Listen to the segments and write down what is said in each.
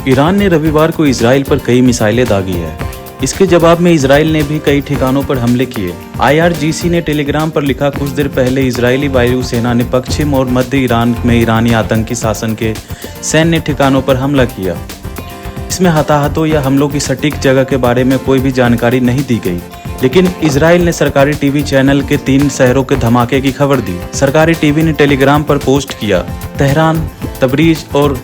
Iran ने रविवार को इजराइल पर कई मिसाइलें दागी है। इसके जवाब में इजराइल ने भी कई ठिकानों पर हमले किए। IRGC ने टेलीग्राम पर लिखा, कुछ देर पहले इजरायली वायुसेना ने पश्चिम और मध्य ईरान में ईरानी आतंकी शासन के सैन्य ठिकानों पर हमला किया। इसमें हताहतों या हमलों की सटीक जगह के बारे में कोई भी जानकारी नहीं दी गई, लेकिन इजराइल ने सरकारी टीवी चैनल के 3 शहरों के धमाके की खबर दी। सरकारी टीवी ने टेलीग्राम पर पोस्ट किया, तेहरान, तबरीज और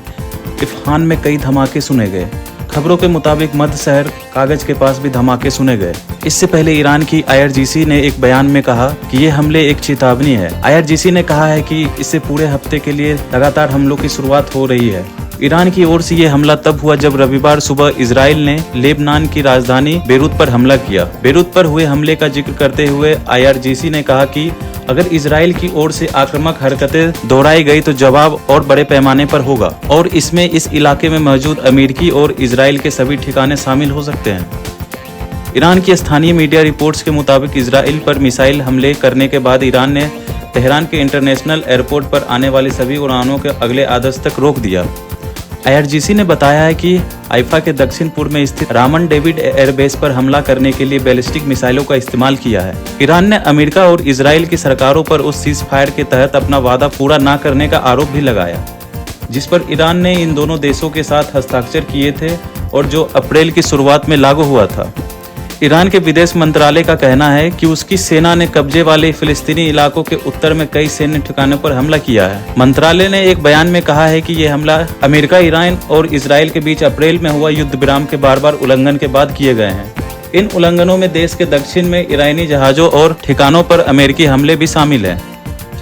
इफ़हान में कई धमाके सुने गए। खबरों के मुताबिक मध्य शहर कागज के पास भी धमाके सुने गए। इससे पहले ईरान की IRGC ने एक बयान में कहा कि ये हमले एक चेतावनी है। IRGC ने कहा है कि इससे पूरे हफ्ते के लिए लगातार हमलों की शुरुआत हो रही है। ईरान की ओर से ये हमला तब हुआ जब रविवार सुबह इजराइल ने लेबनान की राजधानी बेरूत पर हमला किया। बेरूत पर हुए हमले का जिक्र करते हुए IRGC ने कहा कि अगर इजराइल की ओर से आक्रामक हरकतें दोहराई गई तो जवाब और बड़े पैमाने पर होगा और इसमें इस इलाके में मौजूद अमेरिकी और इजराइल के सभी ठिकाने शामिल हो सकते हैं। ईरान की स्थानीय मीडिया रिपोर्ट्स के मुताबिक इजराइल पर मिसाइल हमले करने के बाद ईरान ने तेहरान के इंटरनेशनल एयरपोर्ट पर आने वाली सभी उड़ानों के अगले आदेश तक रोक दिया। IRGC ने बताया है कि हाइफा के दक्षिण पूर्व में स्थित रामन डेविड एयरबेस पर हमला करने के लिए बैलिस्टिक मिसाइलों का इस्तेमाल किया है। ईरान ने अमेरिका और इजराइल की सरकारों पर उस सीज फायर के तहत अपना वादा पूरा न करने का आरोप भी लगाया, जिस पर ईरान ने इन दोनों देशों के साथ हस्ताक्षर किए थे और जो अप्रैल की शुरुआत में लागू हुआ था। ईरान के विदेश मंत्रालय का कहना है कि उसकी सेना ने कब्जे वाले फिलिस्तीनी इलाकों के उत्तर में कई सैन्य ठिकानों पर हमला किया है। मंत्रालय ने एक बयान में कहा है कि ये हमला अमेरिका, ईरान और इजराइल के बीच अप्रैल में हुआ युद्ध विराम के बार उल्लंघन के बाद किए गए हैं। इन उल्लंघनों में देश के दक्षिण में ईरानी जहाजों और ठिकानों पर अमेरिकी हमले भी शामिल हैं।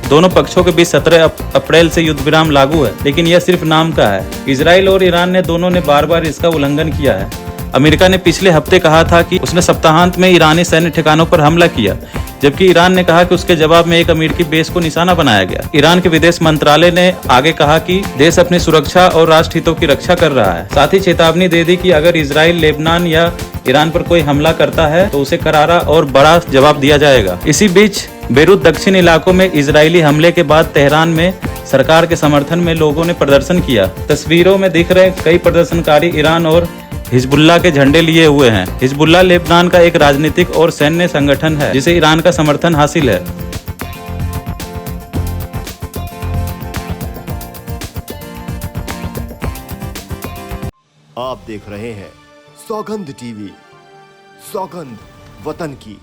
दोनों पक्षों के बीच 17 अप्रैल से युद्ध विराम लागू है, लेकिन यह सिर्फ नाम का है। इजराइल और ईरान ने दोनों ने बार इसका उल्लंघन किया है। अमेरिका ने पिछले हफ्ते कहा था कि उसने सप्ताहांत में ईरानी सैन्य ठिकानों पर हमला किया, जबकि ईरान ने कहा कि उसके जवाब में एक अमेरिकी बेस को निशाना बनाया गया। ईरान के विदेश मंत्रालय ने आगे कहा कि देश अपनी सुरक्षा और राष्ट्र हितों की रक्षा कर रहा है। साथ ही चेतावनी दे दी कि अगर इजराइल लेबनान या ईरान पर कोई हमला करता है तो उसे करारा और बड़ा जवाब दिया जाएगा। इसी बीच बेरूत दक्षिण इलाकों में इजरायली हमले के बाद तेहरान में सरकार के समर्थन में लोगों ने प्रदर्शन किया। तस्वीरों में दिख रहे कई प्रदर्शनकारी ईरान और हिजबुल्लाह के झंडे लिए हुए हैं। हिजबुल्लाह लेबनान का एक राजनीतिक और सैन्य संगठन है जिसे ईरान का समर्थन हासिल है। आप देख रहे हैं सौगंध टीवी, सौगंध वतन की।